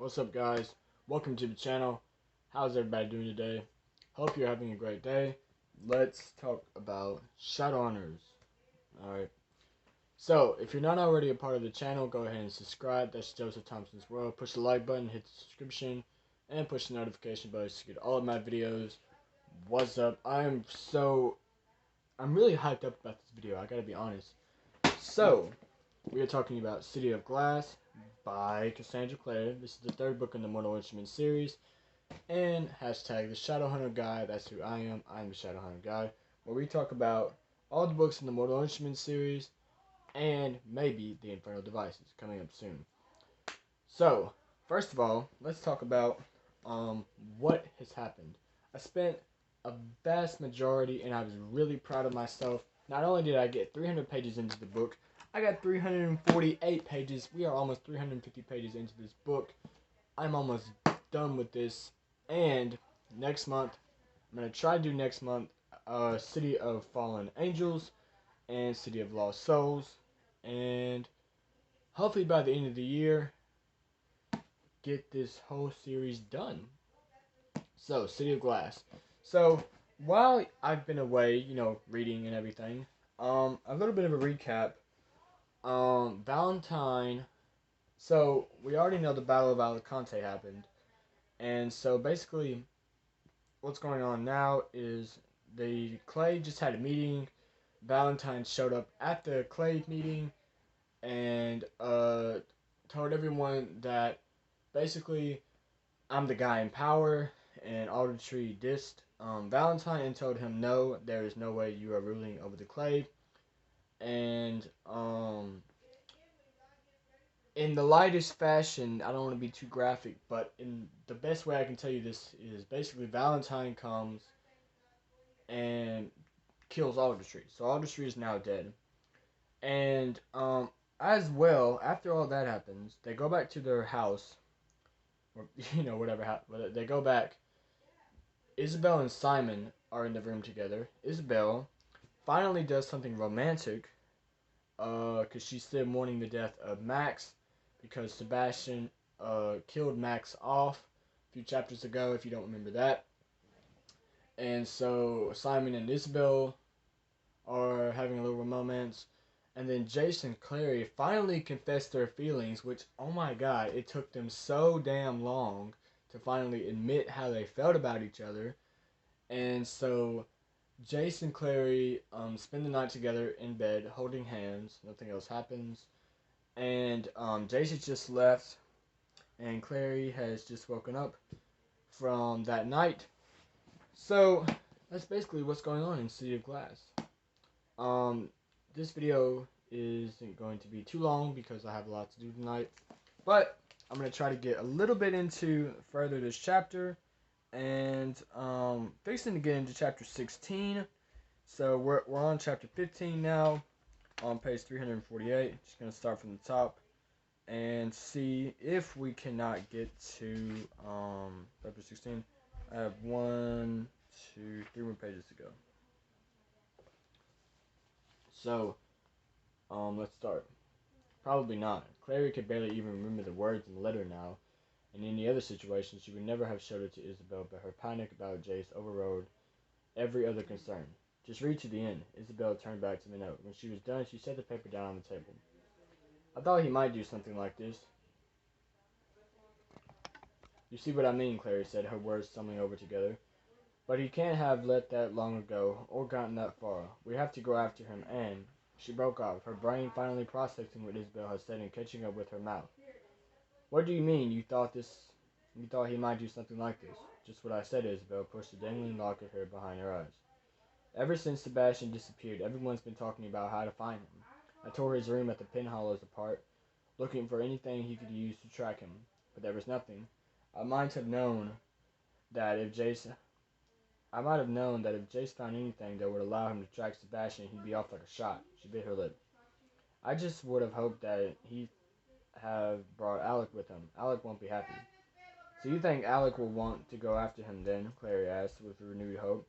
What's up, guys? Welcome to the channel. How's everybody doing today? Hope you're having a great day. Let's talk about shadowhunters. Alright. So, if you're not already a part of the channel, go ahead and subscribe. That's Joseph Thompson's World. Push the like button, hit the subscription, and push the notification button to get all of my videos. What's up? I'm really hyped up about this video, I gotta be honest. So, we are talking about City of Glass by Cassandra Clare. This is the third book in the Mortal Instruments series. And hashtag the Shadowhunter Guy. That's who I am. I'm the Shadowhunter Guy. Where we talk about all the books in the Mortal Instruments series and maybe the Infernal Devices coming up soon. So, first of all, let's talk about what has happened. I spent a vast majority, and I was really proud of myself. Not only did I get 300 pages into the book, I got 348 pages. We are almost 350 pages into this book. I'm almost done with this. And next month, I'm going to try to do next month City of Fallen Angels and City of Lost Souls. And hopefully by the end of the year, get this whole series done. So, City of Glass. So, while I've been away, reading and everything, a little bit of a recap. Valentine. So we already know the Battle of Alicante happened, and so basically, what's going on now is the Clay just had a meeting. Valentine showed up at the Clay meeting and told everyone that basically I'm the guy in power, and Aldertree dissed Valentine and told him no, there is no way you are ruling over the Clay. And in the lightest fashion, I don't want to be too graphic, but in the best way I can tell you this is basically Valentine comes and kills Aldertree. So Aldertree is now dead. And as well, after all that happens, they go back to their house, or whatever happened. They go back. Isabel and Simon are in the room together. Isabel finally does something romantic, because she's still mourning the death of Max, because Sebastian killed Max off a few chapters ago, if you don't remember that. And so Simon and Isabel are having a little romance. And then Jason and Clary finally confess their feelings, which, oh my god, it took them so damn long to finally admit how they felt about each other. And so Jace and Clary spend the night together in bed, holding hands. Nothing else happens. And Jace has just left, and Clary has just woken up from that night. So that's basically what's going on in City of Glass. This video isn't going to be too long because I have a lot to do tonight, but I'm going to try to get a little bit into further this chapter, and fixing to get into chapter 16. So we're on chapter 15 now, on page 348. Just going to start from the top and see if we cannot get to chapter 16. I have 1, 2, 3 more pages to go. So, let's start. Probably not. Clary could barely even remember the words in the letter now. In any other situation, she would never have showed it to Isabel, but her panic about Jace overrode every other concern. Just read to the end. Isabel turned back to the note. When she was done, she set the paper down on the table. I thought he might do something like this. You see what I mean, Clary said, her words stumbling over together. But he can't have let that long ago, or gotten that far. We have to go after him, and... She broke off, her brain finally processing what Isabel had said and catching up with her mouth. What do you mean, you thought he might do something like this? Just what I said, Isabel pushed the dangling lock of hair behind her eyes. Ever since Sebastian disappeared, everyone's been talking about how to find him. I tore his room at the Pin Hollows apart, looking for anything he could use to track him, but there was nothing. I might have known that if Jace found anything that would allow him to track Sebastian, he'd be off like a shot. She bit her lip. I just would have hoped that he'd have brought Alec with him. Alec won't be happy. So you think Alec will want to go after him then? Clary asked with renewed hope.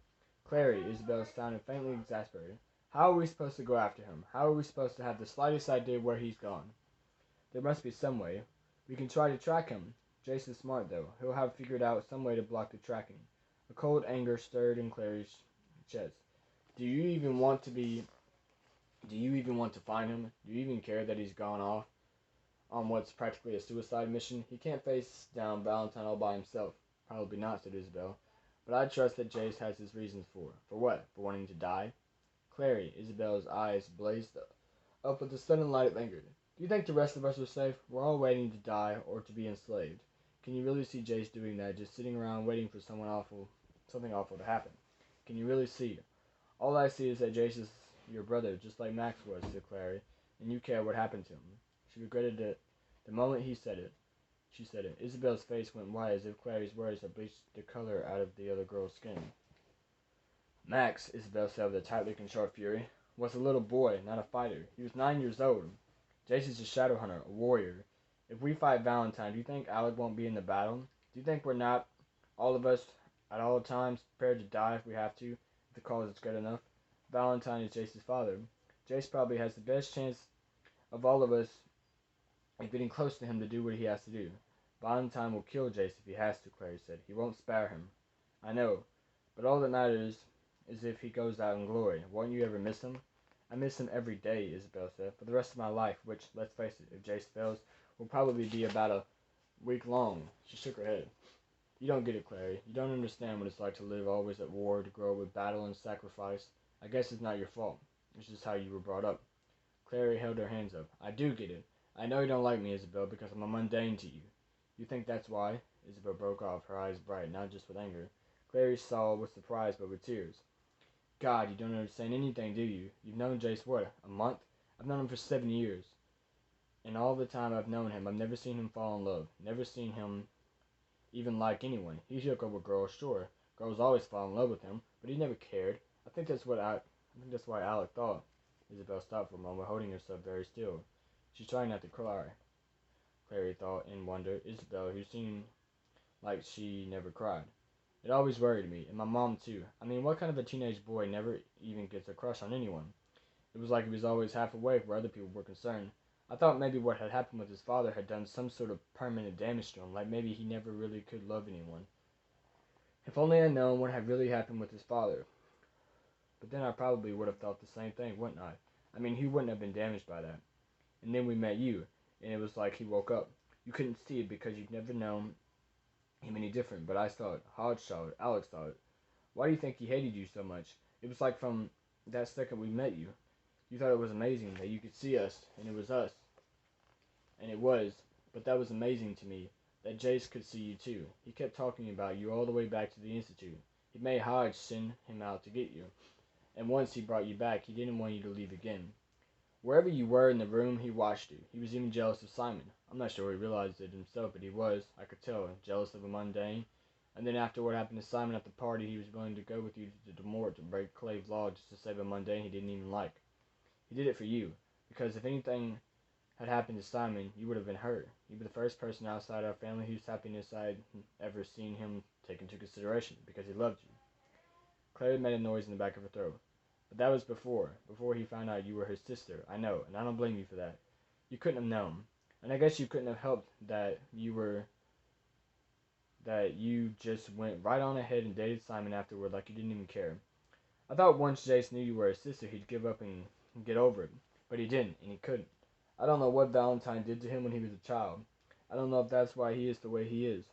Clary, Isabel sounded faintly exasperated. How are we supposed to go after him? How are we supposed to have the slightest idea where he's gone? There must be some way. We can try to track him. Jace is smart, though. He'll have figured out some way to block the tracking. A cold anger stirred in Clary's chest. Do you even want to be... Do you even want to find him? Do you even care that he's gone off on what's practically a suicide mission? He can't face down Valentine all by himself. Probably not, said Isabel. But I trust that Jace has his reasons for. For what? For wanting to die? Clary, Isabel's eyes blazed up with a sudden light of anger. Do you think the rest of us are safe? We're all waiting to die or to be enslaved. Can you really see Jace doing that, just sitting around waiting for something awful to happen? Can you really see? All I see is that Jace is your brother, just like Max was, said Clary, and you care what happened to him. She regretted it the moment he said it. She said it. Isabel's face went white as if Clary's words had bleached the color out of the other girl's skin. Max, Isabel said with a tightly controlled fury, was a little boy, not a fighter. He was 9 years old. Jace is a shadowhunter, a warrior. If we fight Valentine, do you think Alec won't be in the battle? Do you think we're not, all of us, at all times, prepared to die if we have to, if the cause is good enough? Valentine is Jace's father. Jace probably has the best chance of all of us of getting close to him to do what he has to do. Valentine will kill Jace if he has to, Clary said. He won't spare him. I know, but all that matters is if he goes out in glory. Won't you ever miss him? I miss him every day, Isabel said, for the rest of my life, which, let's face it, if Jace fails, will probably be about a week long. She shook her head. You don't get it, Clary. You don't understand what it's like to live always at war, to grow up with battle and sacrifice. I guess it's not your fault. It's just how you were brought up. Clary held her hands up. I do get it. I know you don't like me, Isabel, because I'm a mundane to you. You think that's why? Isabel broke off, her eyes bright, not just with anger. Clary saw with surprise, but with tears. God, you don't understand anything, do you? You've known Jace, what, a month? I've known him for 7 years. And all the time I've known him, I've never seen him fall in love. Never seen him even like anyone. He shook up with girls, sure. Girls always fall in love with him, but he never cared. I think that's why Alec thought. Isabel stopped for a moment, holding herself very still. She's trying not to cry. Clary thought in wonder. Isabel, who seemed like she never cried. It always worried me, and my mom too. I mean, what kind of a teenage boy never even gets a crush on anyone? It was like he was always half awake where other people were concerned. I thought maybe what had happened with his father had done some sort of permanent damage to him, like maybe he never really could love anyone. If only I'd known what had really happened with his father. But then I probably would have thought the same thing, wouldn't I? I mean, he wouldn't have been damaged by that. And then we met you, and it was like he woke up. You couldn't see it because you'd never known him any different, but I saw it. Hodge saw it. Alex saw it. Why do you think he hated you so much? It was like from that second we met you. You thought it was amazing that you could see us, and it was us. And it was, but that was amazing to me, that Jace could see you too. He kept talking about you all the way back to the Institute. He made Hodge send him out to get you. And once he brought you back, he didn't want you to leave again. Wherever you were in the room, he watched you. He was even jealous of Simon. I'm not sure he realized it himself, but he was, I could tell, jealous of a mundane. And then after what happened to Simon at the party, he was willing to go with you to Demort to break Clay's law just to save a mundane he didn't even like. He did it for you, because if anything had happened to Simon, you would have been hurt. You were the first person outside our family whose happiness I had ever seen him take into consideration, because he loved you. Clary made a noise in the back of her throat. But that was before he found out you were his sister. I know, and I don't blame you for that. You couldn't have known. And I guess you couldn't have helped that you just went right on ahead and dated Simon afterward like you didn't even care. I thought once Jace knew you were his sister, he'd give up and get over it. But he didn't, and he couldn't. I don't know what Valentine did to him when he was a child. I don't know if that's why he is the way he is,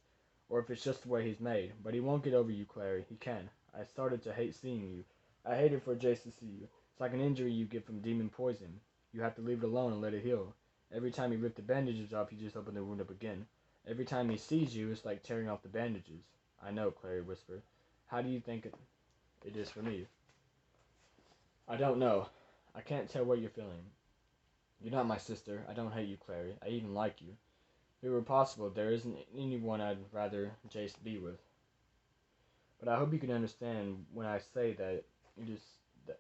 or if it's just the way he's made. But he won't get over you, Clary. He can. I started to hate seeing you. I hated for Jace to see you. It's like an injury you get from demon poison. You have to leave it alone and let it heal. Every time you rip the bandages off, you just open the wound up again. Every time he sees you, it's like tearing off the bandages. I know, Clary whispered. How do you think it is for me? I don't know. I can't tell what you're feeling. You're not my sister. I don't hate you, Clary. I even like you. If it were possible, there isn't anyone I'd rather Jace be with. But I hope you can understand when I say that it is that.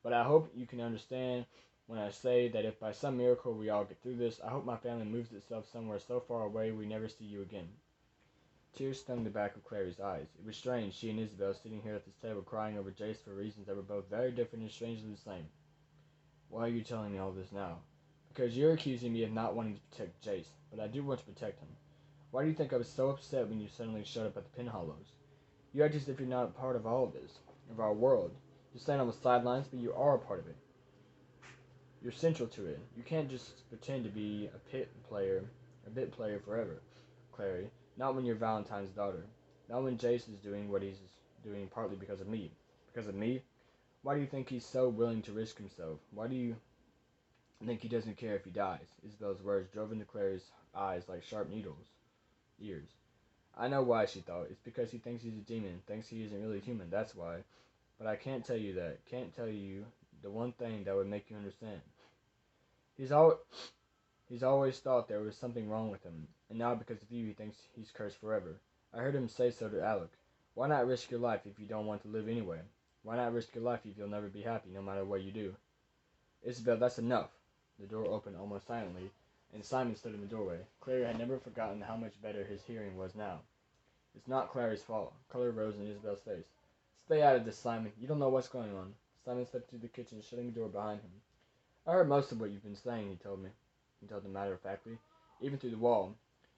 But I hope you can understand when I say that if by some miracle we all get through this, I hope my family moves itself somewhere so far away we never see you again. Tears stung the back of Clary's eyes. It was strange, she and Isabel sitting here at this table crying over Jace for reasons that were both very different and strangely the same. Why are you telling me all this now? Because you're accusing me of not wanting to protect Jace, but I do want to protect him. Why do you think I was so upset when you suddenly showed up at the Pinhollows? You act as if you're not a part of all of this, of our world. You're staying on the sidelines, but you are a part of it. You're central to it. You can't just pretend to be a bit player forever, Clary. Not when you're Valentine's daughter. Not when Jace is doing what he's doing partly because of me. Because of me? Why do you think he's so willing to risk himself? Why do you think he doesn't care if he dies? Isabel's words drove into Clary's eyes like sharp ears. I know why, she thought. It's because he thinks he's a demon, thinks he isn't really human, that's why. But I can't tell you that. Can't tell you the one thing that would make you understand. He's al- he's always thought there was something wrong with him, and now because of you he thinks he's cursed forever. I heard him say so to Alec. Why not risk your life if you don't want to live anyway? Why not risk your life if you'll never be happy, no matter what you do? Isabel, that's enough. The door opened almost silently, and Simon stood in the doorway. Clary had never forgotten how much better his hearing was now. It's not Clary's fault. Color rose in Isabel's face. Stay out of this, Simon. You don't know what's going on. Simon stepped through the kitchen, shutting the door behind him. I heard most of what you've been saying, he told me. He told them matter-of-factly. Even through the wall.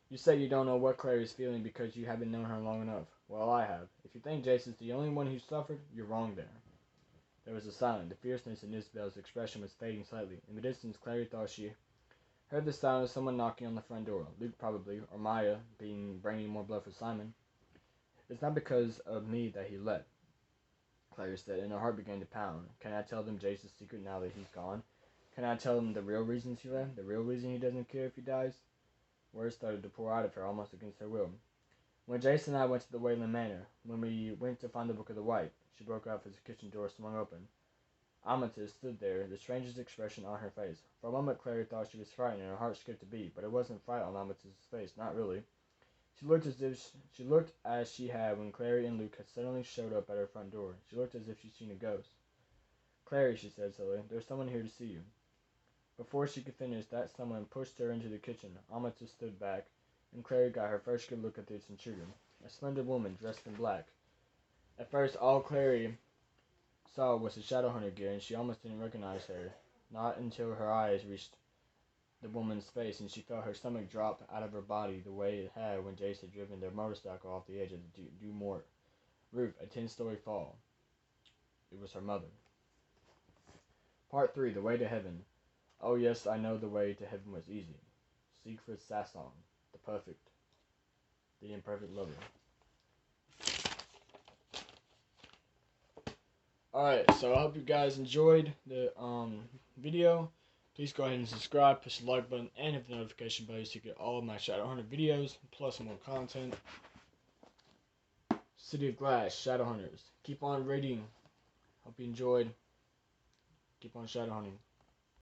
You say you don't know what Clary is feeling because you haven't known her long enough. Well, I have. If you think Jace is the only one who suffered, you're wrong there. There was a silence. The fierceness in Isabel's expression was fading slightly. In the distance, Clary thought she heard the sound of someone knocking on the front door. Luke probably, or Maya, bringing more blood for Simon. It's not because of me that he left, Clary said, and her heart began to pound. Can I tell them Jace's secret now that he's gone? Can I tell them the real reasons he left? The real reason he doesn't care if he dies? Words started to pour out of her, almost against her will. When Jace and I went to the Wayland Manor, when we went to find the Book of the White, she broke off as the kitchen door swung open. Amethyst stood there, the strangest expression on her face. For a moment Clary thought she was frightened, and her heart skipped a beat, but it wasn't fright on Amethyst's face, not really. She looked as she had when Clary and Luke had suddenly showed up at her front door. She looked as if she'd seen a ghost. Clary, she said slowly, there's someone here to see you. Before she could finish, that someone pushed her into the kitchen. Amethyst stood back, and Clary got her first good look at this intruder. A slender woman dressed in black. At first, all Clary saw was the shadowhunter gear, and she almost didn't recognize her. Not until her eyes reached the woman's face, and she felt her stomach drop out of her body the way it had when Jace had driven their motorcycle off the edge of the Dumort roof, a 10-story fall. It was her mother. Part 3, The Way to Heaven. Oh yes, I know the way to heaven was easy. Siegfried Sasson, the imperfect lover. Alright, so I hope you guys enjoyed the video. Please go ahead and subscribe, push the like button, and hit the notification bell so you get all of my Shadowhunter videos, plus more content. City of Glass, Shadowhunters. Keep on reading. Hope you enjoyed. Keep on Shadowhunting.